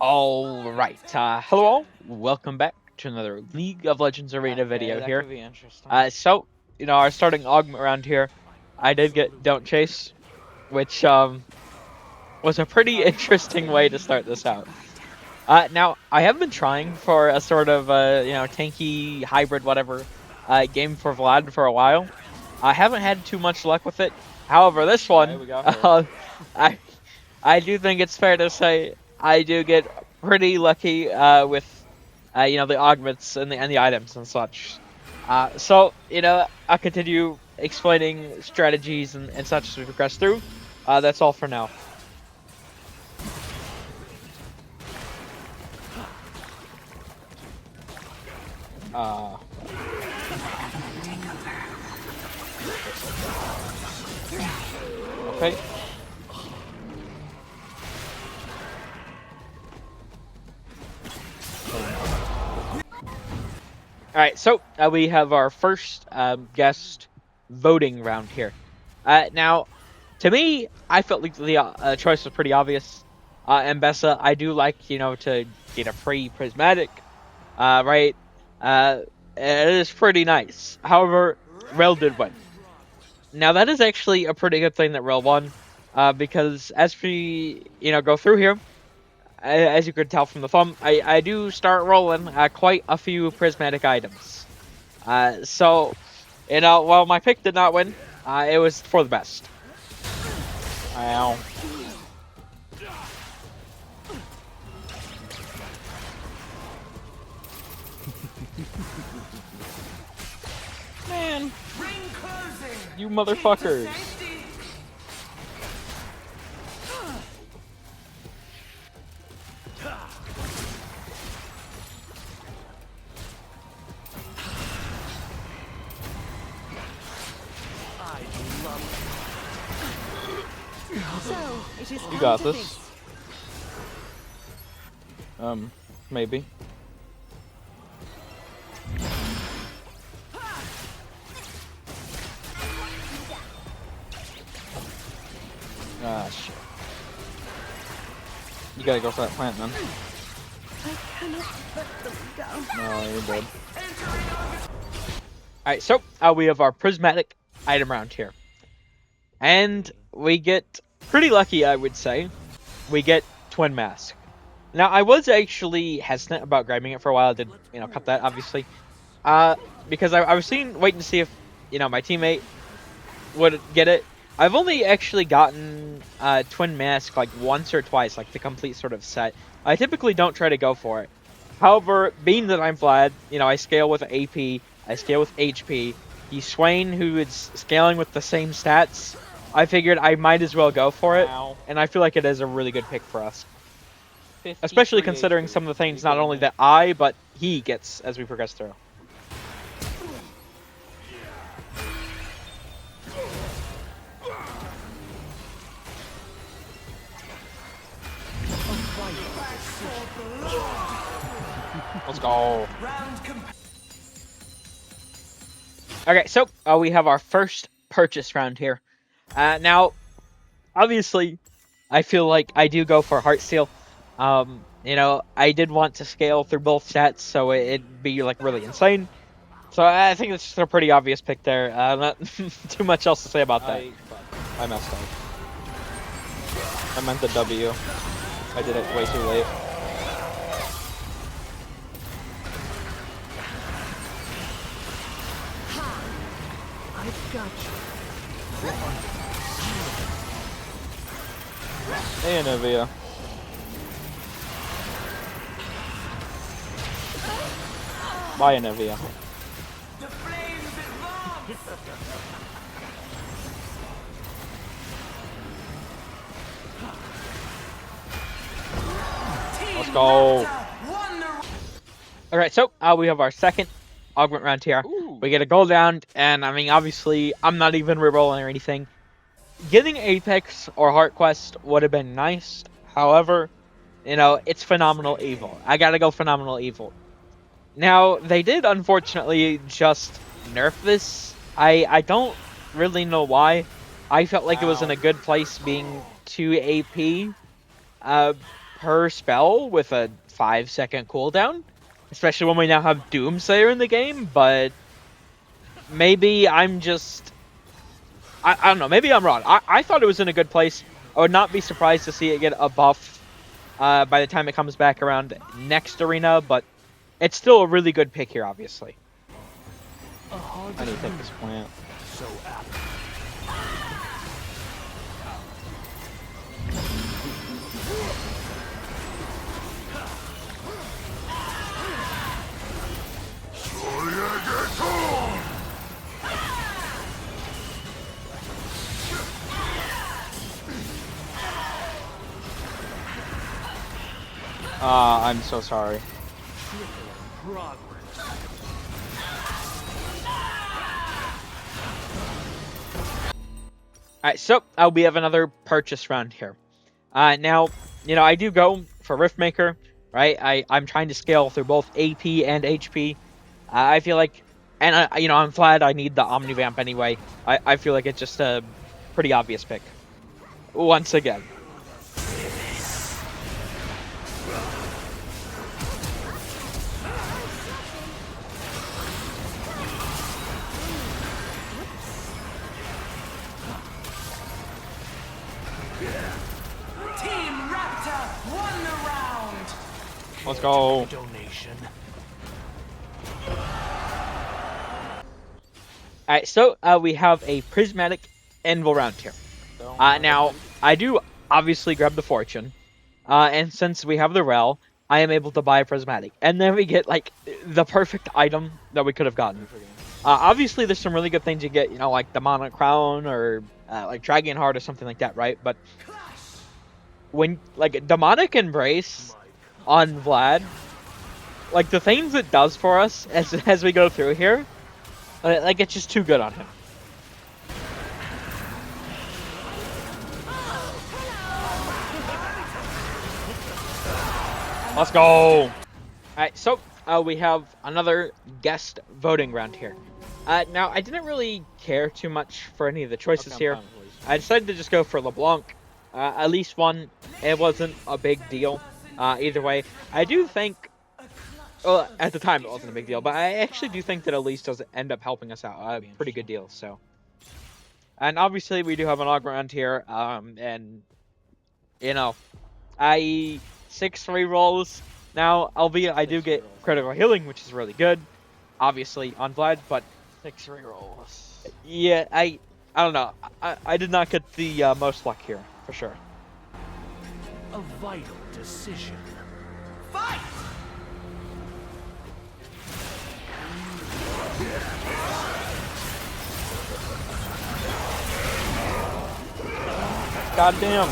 Alright, hello all, welcome back to another League of Legends Arena video that here. could be interesting. Our starting augment around here, I did get Don't Chase, which, was a pretty interesting way to start this out. Now, I have been trying for a sort of, tanky, hybrid, whatever, game for Vlad for a while. I haven't had too much luck with it. However, this one, we got her. I do think it's fair to say I do get pretty lucky with the augments and the items and such. I'll continue explaining strategies and such as we progress through. That's all for now. Okay. Alright, so we have our first guest voting round here. Now, to me, I felt like the choice was pretty obvious. Mbessa, I do like, to get a free prismatic, right? It is pretty nice. However, Rel did win. Now, that is actually a pretty good thing that Rel won, because as we, go through here, as you could tell from the thumb, I do start rolling quite a few prismatic items. While my pick did not win, it was for the best. Ow. Man, you motherfuckers. You got this. Maybe. Ah, shit. You gotta go for that plant, then. I cannot let them go. No, you're dead. Alright, so we have our prismatic item round here. And we get pretty lucky, I would say. We get Twin Mask. Now, I was actually hesitant about grabbing it for a while. I did, cut that, obviously. Because I was waiting to see if, my teammate would get it. I've only actually gotten Twin Mask like once or twice, like the complete sort of set. I typically don't try to go for it. However, being that I'm Vlad, I scale with AP, I scale with HP. He's Swain, who is scaling with the same stats. I figured I might as well go for it, and I feel like it is a really good pick for us. Especially considering some of the things not only that I, but he gets as we progress through. Let's go. Okay, so we have our first purchase round here. Now, obviously, I feel like I do go for Heartsteel. I did want to scale through both stats, so it'd be like really insane. So I think it's just a pretty obvious pick there. Not too much else to say about that. I messed up. I meant the W. I did it way too late. I've got you. Hey, Navia. Bye, Navia. Let's go. Alright, so we have our second augment round here. Ooh. We get a gold round, and I mean, obviously, I'm not even rerolling or anything. Getting Apex or Heart Quest would have been nice. However, it's Phenomenal Evil. I gotta go Phenomenal Evil. Now, they did, unfortunately, just nerf this. I don't really know why. I felt like it was in a good place being 2 AP. per spell with a 5-second cooldown, especially when we now have Doomsayer in the game, but maybe I'm just... I don't know, maybe I'm wrong. I thought it was in a good place. I would not be surprised to see it get a buff by the time it comes back around next arena, but it's still a really good pick here, obviously. I need to take this plant. So apt. I'm so sorry. Progress. Alright, so we have another purchase round here. Now, I do go for Riftmaker, right? I'm trying to scale through both AP and HP. I feel like, and I'm Vlad, I need the Omnivamp anyway. I feel like it's just a pretty obvious pick. Once again. Team Raptor won the round. Let's go. Donation. Alright, so we have a Prismatic Anvil round here. Now, I do obviously grab the Fortune, and since we have the Rel, I am able to buy a Prismatic. And then we get, like, the perfect item that we could have gotten. Obviously, there's some really good things you get, like the Mana Crown or, like, Dragon Heart or something like that, right? But when, like, Demonic Embrace on Vlad, like, the things it does for us as we go through here, like, it's just too good on him. Let's go! Alright, so we have another guest voting round here. Now, I didn't really care too much for any of the choices here. I decided to just go for LeBlanc. At least one, it wasn't a big deal. Either way, I do think... Well, at the time it wasn't a big deal, but I actually do think that Elise does end up helping us out. A pretty good deal, so... And obviously we do have an aug round here, and... I... 6 rolls. Now, albeit I do get critical healing, which is really good, obviously, on Vlad, but... 6 rerolls. Yeah, I don't know. I did not get the most luck here, for sure. A vital decision. Fight! God damn.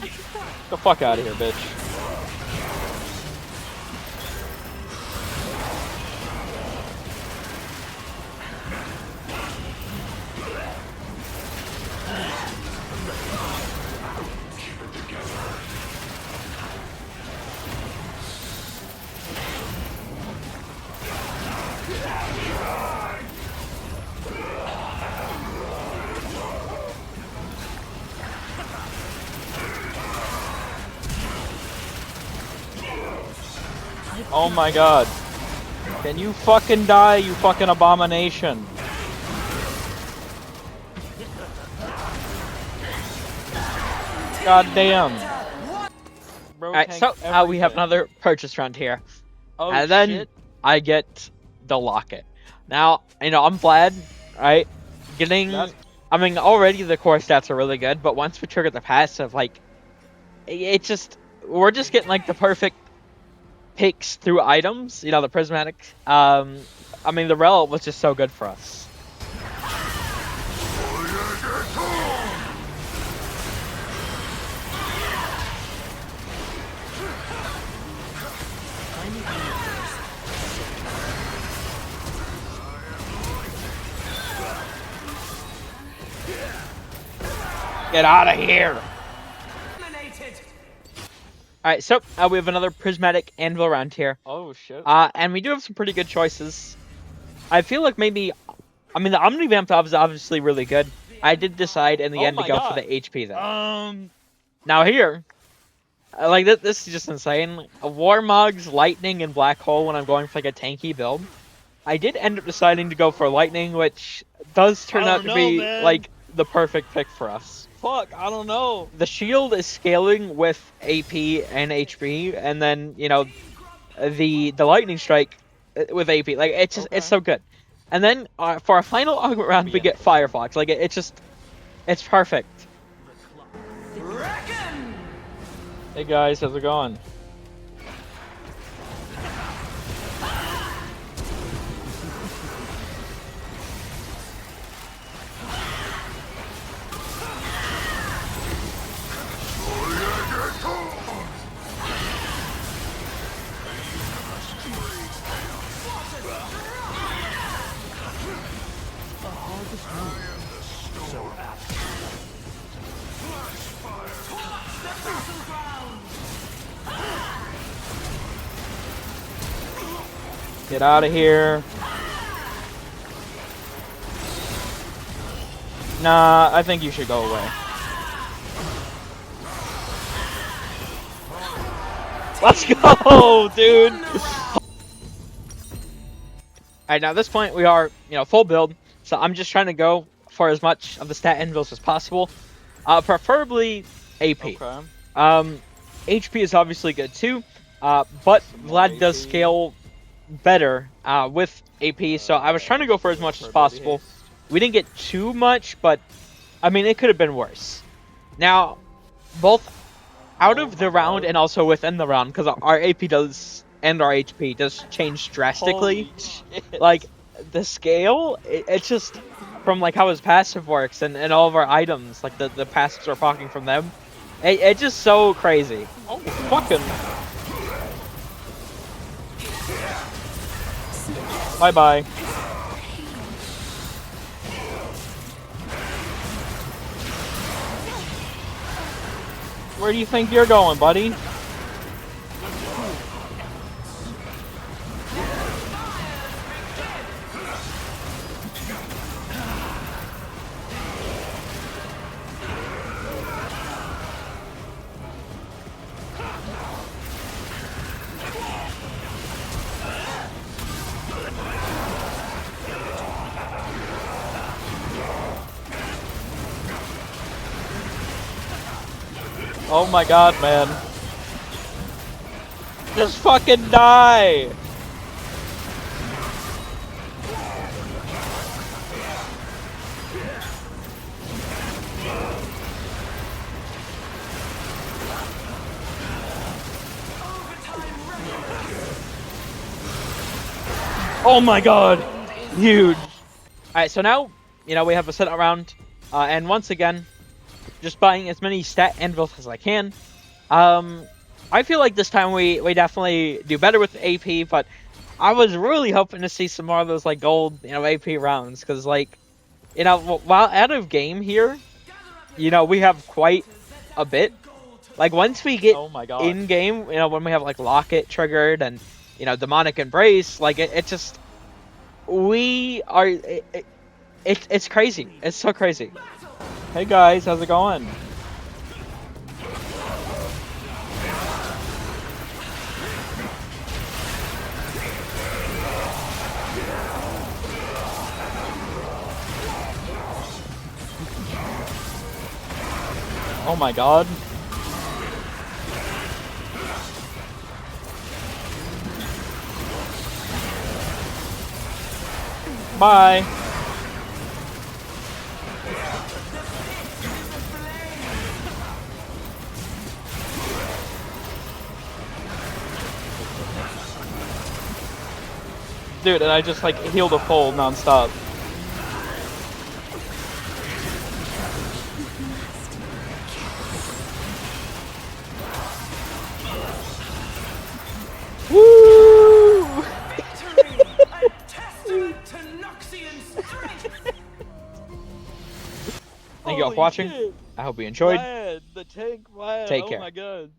Get the fuck out of here, bitch. Oh my god. Can you fucking die, you fucking abomination? God damn. Alright, so we have another purchase round here. Oh, and then shit. I get the locket. Now, I'm Vlad, right? Getting... I mean, already the core stats are really good, but once we trigger the passive, like... It's just... We're just getting, like, the perfect picks through items. The Prismatic. I mean, the Rel was just so good for us. Get out of here! Alright, so we have another prismatic anvil around here. Oh shit. And we do have some pretty good choices. I feel like maybe, I mean, the Omni Vamp is obviously really good. I did decide in the Oh end to my go God. for the HP though. Um. Now here, like this is just insane. Warmog's Lightning and Black Hole when I'm going for like a tanky build. I did end up deciding to go for Lightning, which does turn I out don't to know, be man. like the perfect pick for us. Fuck. I don't know. The shield is scaling with AP and HP, and then you know the lightning strike with AP. Like it's just it's Okay. so good. And then for our final augment round, we get Firefox. Like it's perfect. Reckon! Hey guys, how's it going? So apt. Get out of here. Nah, I think you should go away. Let's go, dude. Alright, now at this point we are, full build, so I'm just trying to go for as much of the stat anvils as possible. Preferably AP. Okay. HP is obviously good too, but Vlad does AP. scale better with AP, so I was trying to go for as much as possible. We didn't get too much, but I mean, it could have been worse. Now, both out of the round and also within the round, because our AP does and our HP does change drastically. Holy shit. Like the scale, it's just from like how his passive works and all of our items, like the passives are pocking from them. It's just so crazy. Oh, fucking. Bye bye. Where do you think you're going, buddy? Oh my god, man. Just fucking die! Oh my god! Huge! Alright, so now, we have a set around, and once again, just buying as many stat anvils as I can. I feel like this time we definitely do better with AP, but I was really hoping to see some more of those like gold, AP rounds, because like, while out of game here, we have quite a bit. Like once we get Oh my god. in game, when we have like Locket triggered and Demonic Embrace, like it just we are it's crazy. It's so crazy. Hey guys, how's it going? Oh my god. Bye. Dude, and I just like healed a pole non-stop. Woo! A testament to Noxian strength! Thank you all for watching. I hope you enjoyed. Vlad, the tank Vlad. Take Oh care. my god.